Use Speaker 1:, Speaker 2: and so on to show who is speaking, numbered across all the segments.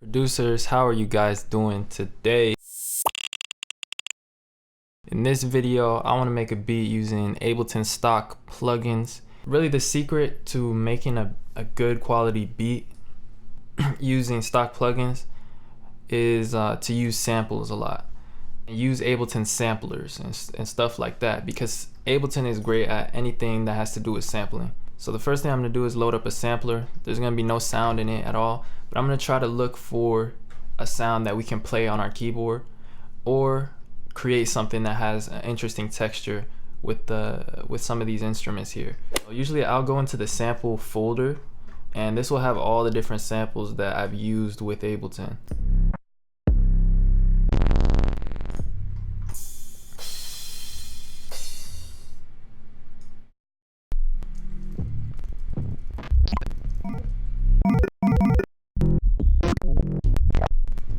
Speaker 1: Producers, how are you guys doing today? In this video, I want to make a beat using Ableton stock plugins. Really the secret to making a good quality beat using stock plugins is to use samples a lot. Use Ableton samplers and stuff like that, because Ableton is great at anything that has to do with sampling. So the first thing I'm going to do is load up a sampler. There's going to be no sound in it at all, but I'm going to try to look for a sound that we can play on our keyboard or create something that has an interesting texture with some of these instruments here. So usually I'll go into the sample folder, and this will have all the different samples that I've used with Ableton.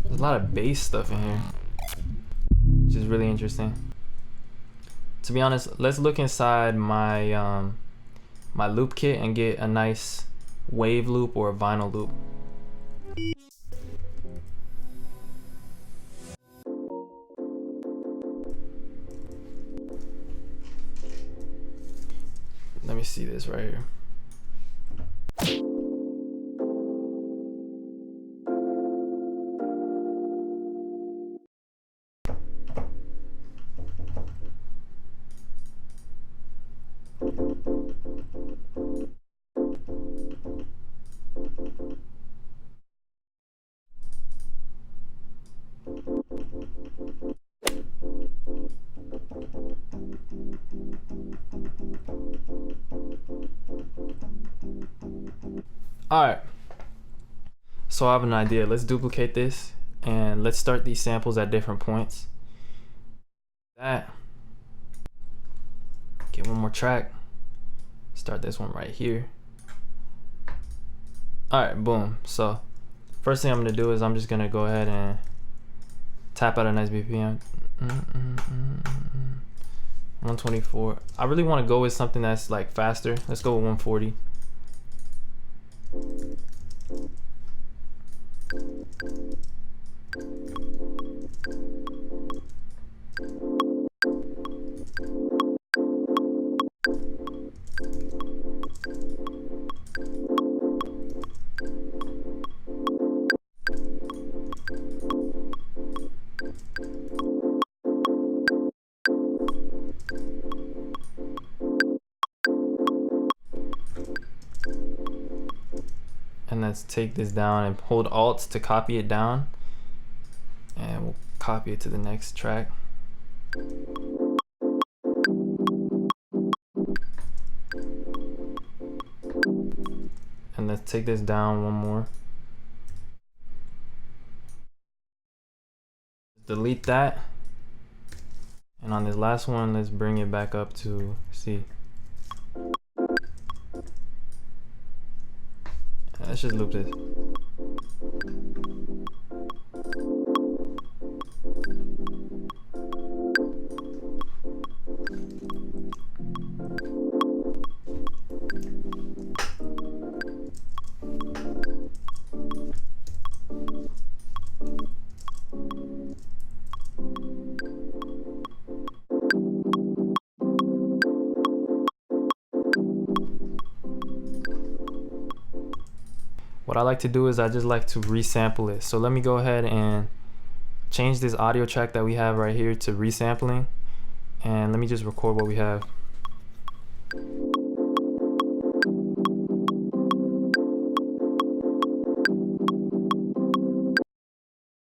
Speaker 1: There's a lot of bass stuff in here, which is really interesting. To be honest, let's look inside my my loop kit and get a nice wave loop or a vinyl loop. Let me see this right here. Alright, so I have an idea. Let's duplicate this and let's start these samples at different points. Get one more track. Start this one right here. Alright, boom. So first thing I'm gonna do is I'm just gonna go ahead and tap out a nice BPM. 124. I really want to go with something that's like faster. Let's go with 140. And let's take this down and hold Alt to copy it down, and we'll copy it to the next track. And let's take this down one more. Delete that, and on this last one, let's bring it back up to C. Let's just loop this. What I like to do is I just like to resample it. So let me go ahead and change this audio track that we have right here to resampling, and let me just record what we have.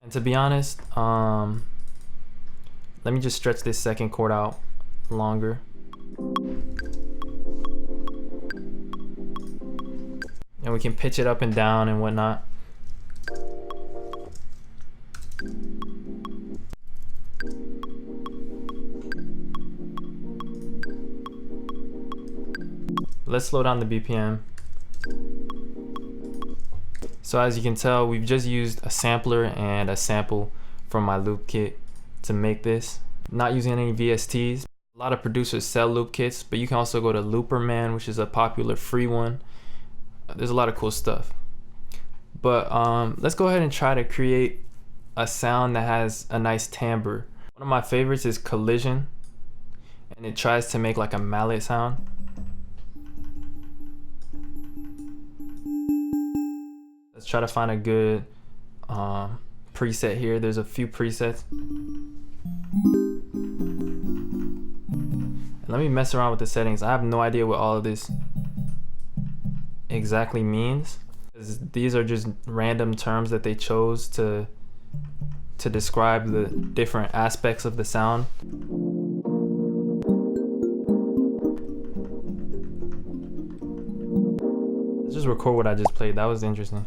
Speaker 1: And to be honest, let me just stretch this second chord out longer. And we can pitch it up and down and whatnot. Let's slow down the BPM. So as you can tell, we've just used a sampler and a sample from my loop kit to make this. Not using any VSTs. A lot of producers sell loop kits, but you can also go to Looperman, which is a popular free one. There's a lot of cool stuff. But let's go ahead and try to create a sound that has a nice timbre. One of my favorites is Collision, and it tries to make like a mallet sound. Let's try to find a good preset here. There's a few presets. And let me mess around with the settings. I have no idea what all of this exactly means. These are just random terms that they chose to describe the different aspects of the sound. Let's just record what I just played. That was interesting.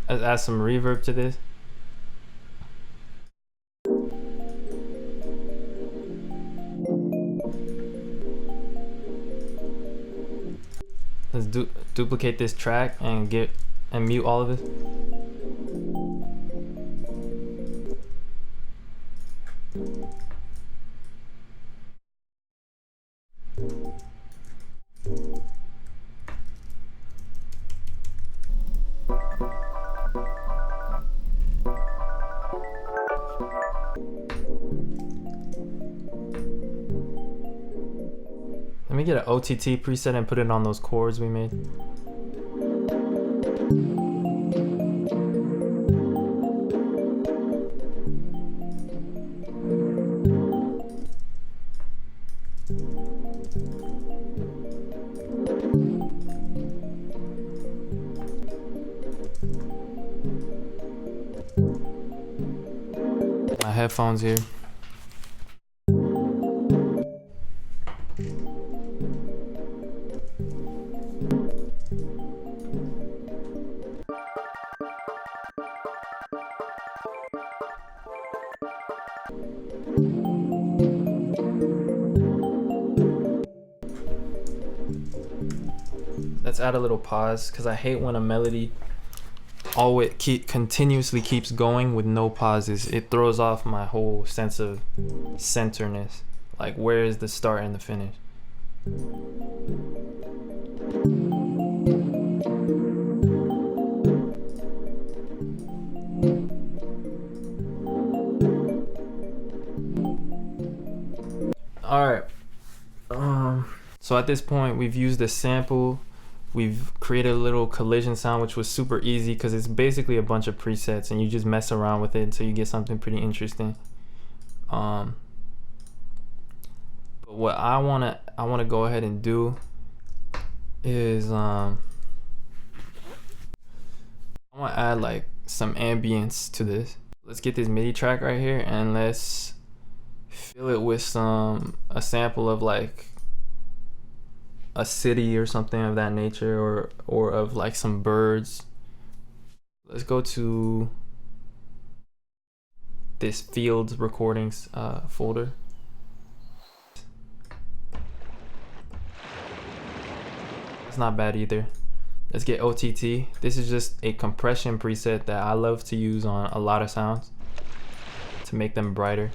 Speaker 1: Let's add some reverb to this. Let's duplicate this track and mute all of it. Let me get an OTT preset and put it on those chords we made. My headphones here. Let's add a little pause, because I hate when a melody always continuously keeps going with no pauses. It throws off my whole sense of centerness. Like, where is the start and the finish? All right. So at this point, we've used a sample. We've created a little collision sound, which was super easy because it's basically a bunch of presets and you just mess around with it until you get something pretty interesting. But what I wanna go ahead and do is I wanna add like some ambience to this. Let's get this MIDI track right here and let's fill it with a sample of like a city or something of that nature, or of like some birds. Let's go to this field recordings folder. It's not bad either. Let's get OTT. This is just a compression preset that I love to use on a lot of sounds to make them brighter.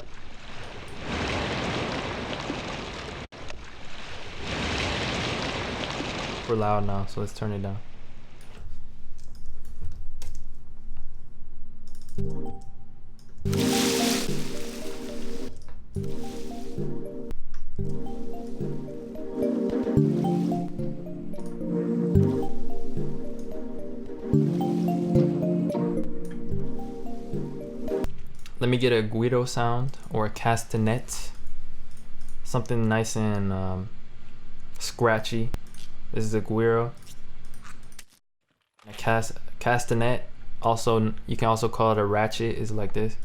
Speaker 1: We're loud now, so let's turn it down. Let me get a guido sound or a castanet, something nice and scratchy. This is a guiro. A castanet, also you can also call it a ratchet, is like this.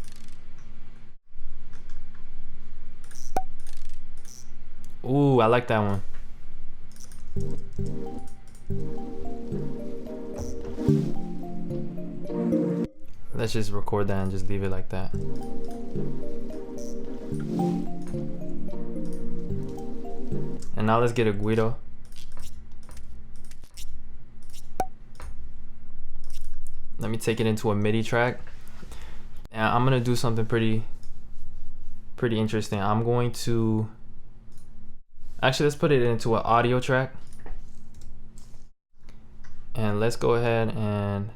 Speaker 1: Ooh, I like that one. Let's just record that and just leave it like that. And now let's get a guido. Let me take it into a MIDI track. And I'm gonna do something pretty interesting. I'm going to actually, let's put it into an audio track. And let's go ahead and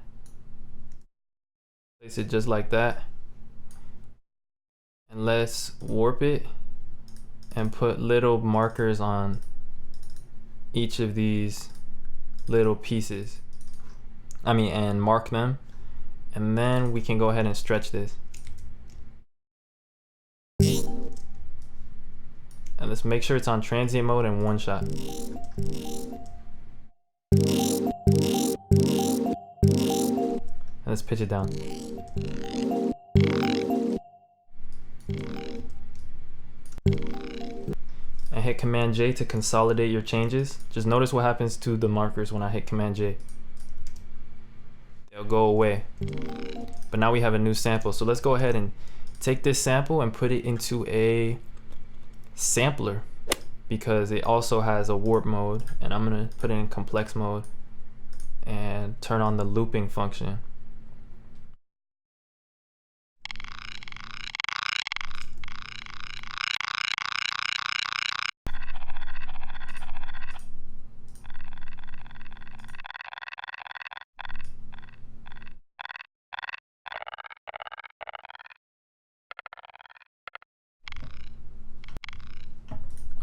Speaker 1: place it just like that. And let's warp it and put little markers on each of these little pieces. And mark them. And then we can go ahead and stretch this. And let's make sure it's on transient mode and one shot. And let's pitch it down. And hit Command J to consolidate your changes. Just notice what happens to the markers when I hit Command J. They'll go away. But now we have a new sample. So let's go ahead and take this sample and put it into a sampler, because it also has a warp mode, and I'm gonna put it in complex mode and turn on the looping function.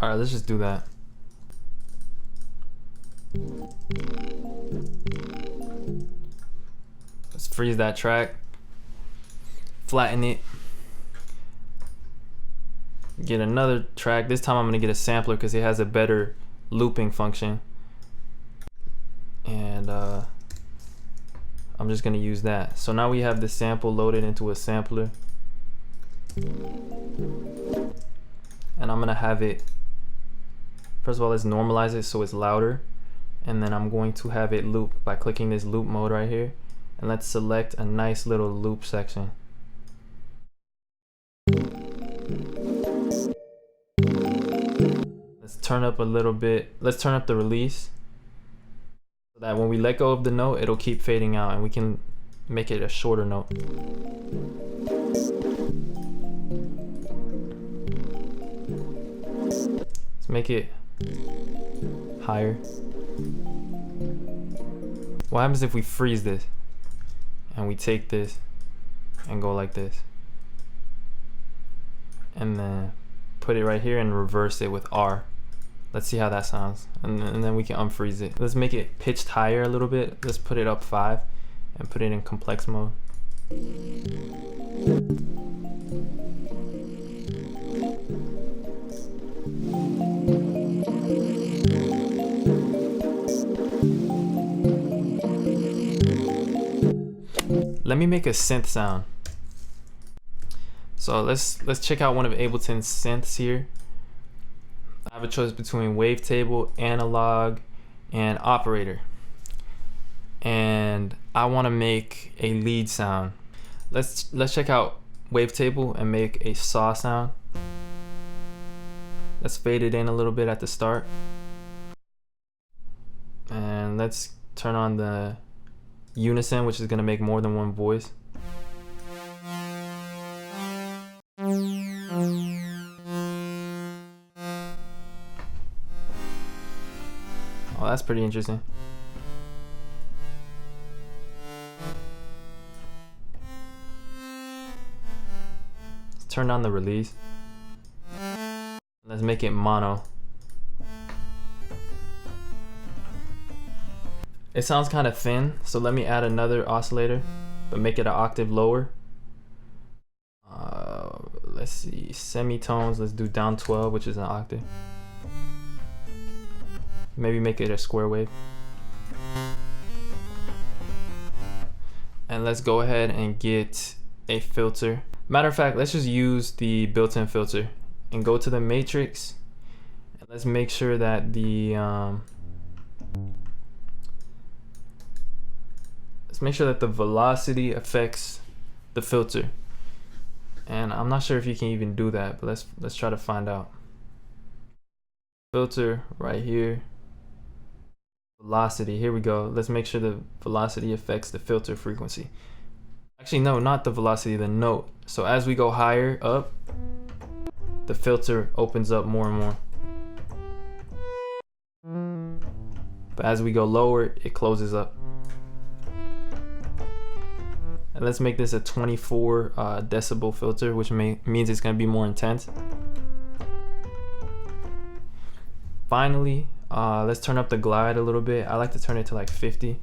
Speaker 1: All right, let's just do that. Let's freeze that track, flatten it, get another track. This time I'm gonna get a sampler because it has a better looping function. And I'm just gonna use that. So now we have the sample loaded into a sampler. And I'm gonna have it, first of all, let's normalize it so it's louder. And then I'm going to have it loop by clicking this loop mode right here. And let's select a nice little loop section. Let's turn up a little bit. Let's turn up the release so that when we let go of the note, it'll keep fading out, and we can make it a shorter note. Let's make it higher. What happens if we freeze this and we take this and go like this, and then put it right here and reverse it with R? Let's see how that sounds, and then we can unfreeze it. Let's make it pitched higher a little bit. Let's put it up 5 and put it in complex mode. Let me make a synth sound. So let's check out one of Ableton's synths here. I have a choice between wavetable, analog, and operator. And I want to make a lead sound. Let's check out wavetable and make a saw sound. Let's fade it in a little bit at the start. And let's turn on the unison, which is going to make more than one voice. Oh, that's pretty interesting. Let's turn on the release. Let's make it mono. It sounds kind of thin, so let me add another oscillator, but make it an octave lower. Let's see, semitones, let's do down 12, which is an octave. Maybe make it a square wave. And let's go ahead and get a filter. Matter of fact, let's just use the built-in filter and go to the matrix. And let's make sure that the velocity affects the filter. And I'm not sure if you can even do that, but let's try to find out. Filter right here. Velocity, here we go. Let's make sure the velocity affects the filter frequency. Actually, no, not the velocity, the note. So as we go higher up, the filter opens up more and more. But as we go lower, it closes up. And let's make this a 24 decibel filter, which means it's gonna be more intense. Finally, let's turn up the glide a little bit. I like to turn it to like 50.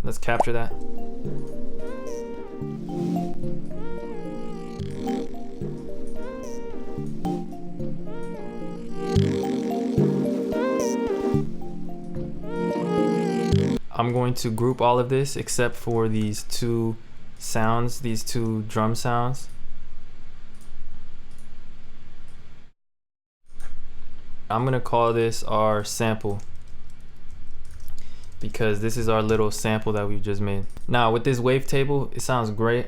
Speaker 1: Let's capture that. I'm going to group all of this except for these two sounds, these two drum sounds. I'm gonna call this our sample because this is our little sample that we've just made. Now with this wavetable, it sounds great,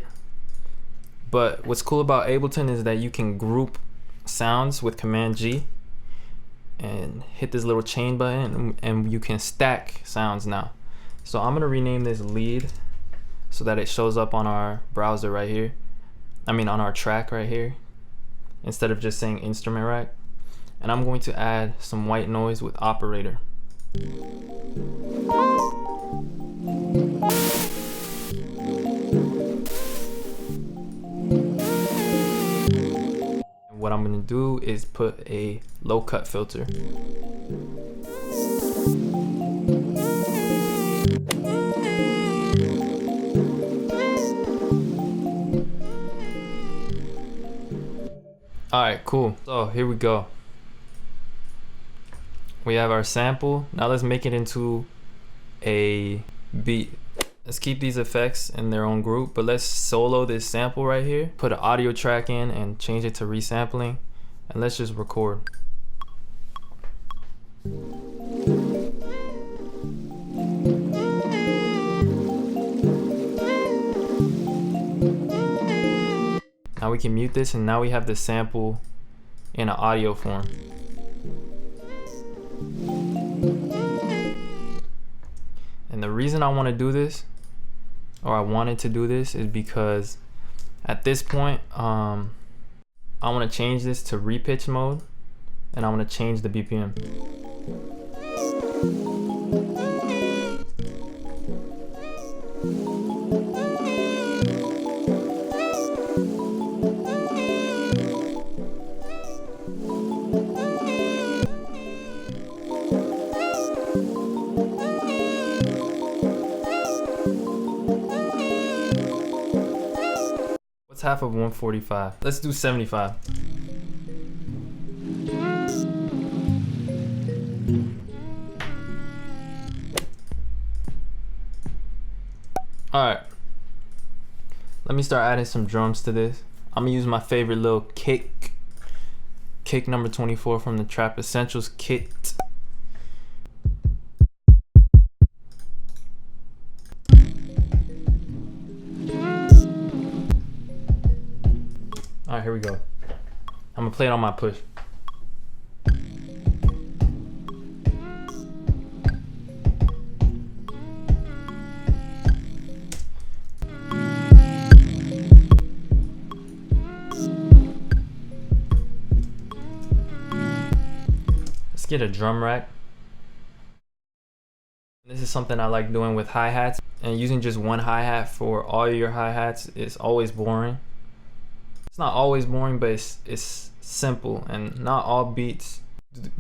Speaker 1: but what's cool about Ableton is that you can group sounds with Command G and hit this little chain button, and you can stack sounds now. So I'm gonna rename this lead so that it shows up on our browser right here. I mean on our track right here, instead of just saying instrument rack. And I'm going to add some white noise with operator. What I'm gonna do is put a low cut filter. Alright, cool. So here we go. We have our sample. Now let's make it into a beat. Let's keep these effects in their own group, but let's solo this sample right here. Put an audio track in and change it to resampling. And let's just record. Now we can mute this, and now we have the sample in an audio form. And the reason I want to do this, or I wanted to do this, is because at this point, I want to change this to repitch mode, and I want to change the BPM. What's half of 145? Let's do 75. Alright, let me start adding some drums to this. I'm gonna use my favorite little kick number 24 from the Trap Essentials kit. Alright, here we go. I'm gonna play it on my push. Let's get a drum rack. This is something I like doing with hi-hats, and using just one hi-hat for all your hi-hats is always boring. It's not always boring, but it's simple, and not all beats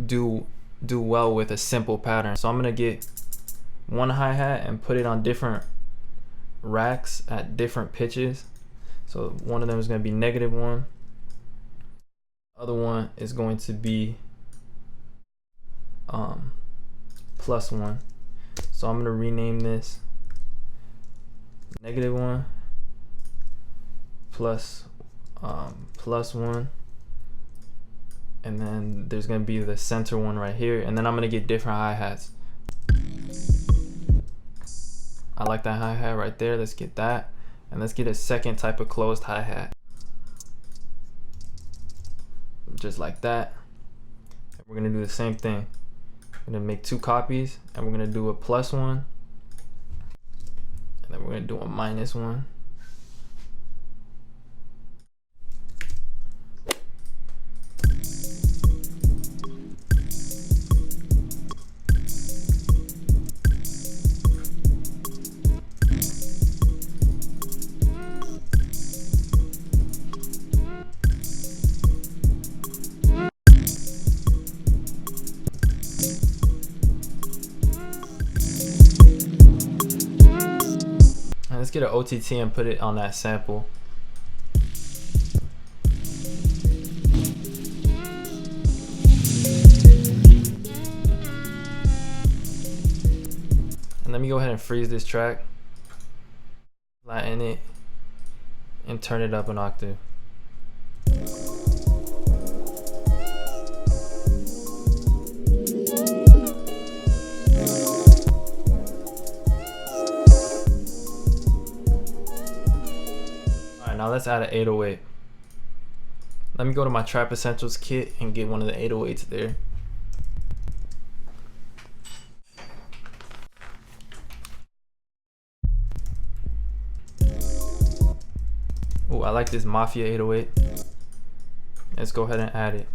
Speaker 1: do well with a simple pattern. So I'm gonna get one hi-hat and put it on different racks at different pitches. So one of them is gonna be -1. Other one is going to be +1. So I'm gonna rename this -1 +1, and then there's gonna be the center one right here, and then I'm gonna get different hi-hats. I like that hi-hat right there. Let's get that. And let's get a second type of closed hi-hat. Just like that. And we're gonna do the same thing. We're gonna make 2 copies, and we're gonna do a plus one, and then we're gonna do a minus one. Let's get an OTT and put it on that sample. And let me go ahead and freeze this track, flatten it, and turn it up an octave. Now let's add an 808. Let me go to my Trap Essentials kit and get one of the 808s there. Oh, I like this Mafia 808. Let's go ahead and add it.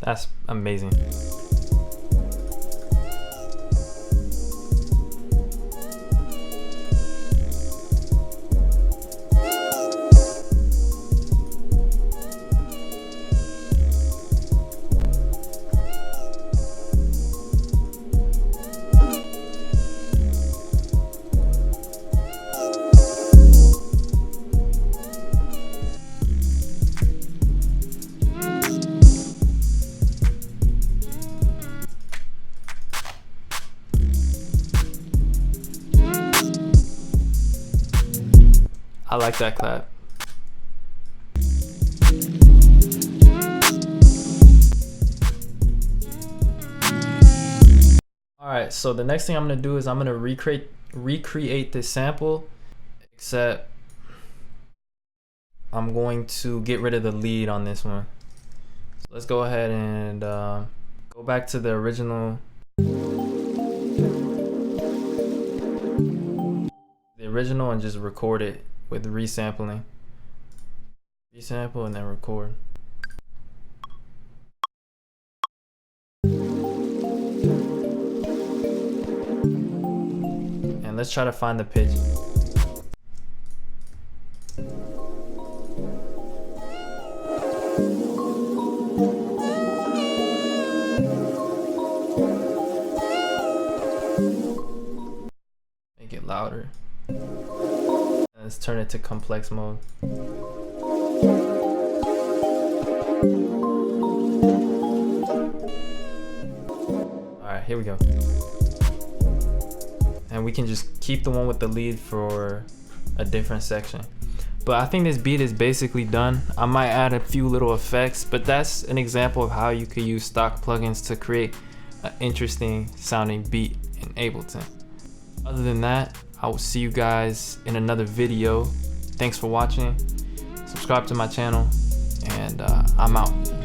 Speaker 1: That's amazing. I like that clap. Alright, so the next thing I'm gonna do is I'm gonna recreate this sample, except I'm going to get rid of the lead on this one. So let's go ahead and go back to the original. And just record it with resampling. Resample and then record. And let's try to find the pitch. Make it louder. Let's turn it to complex mode. Alright, here we go. And we can just keep the one with the lead for a different section. But I think this beat is basically done. I might add a few little effects, but that's an example of how you could use stock plugins to create an interesting sounding beat in Ableton. Other than that, I will see you guys in another video. Thanks for watching. Subscribe to my channel, and I'm out.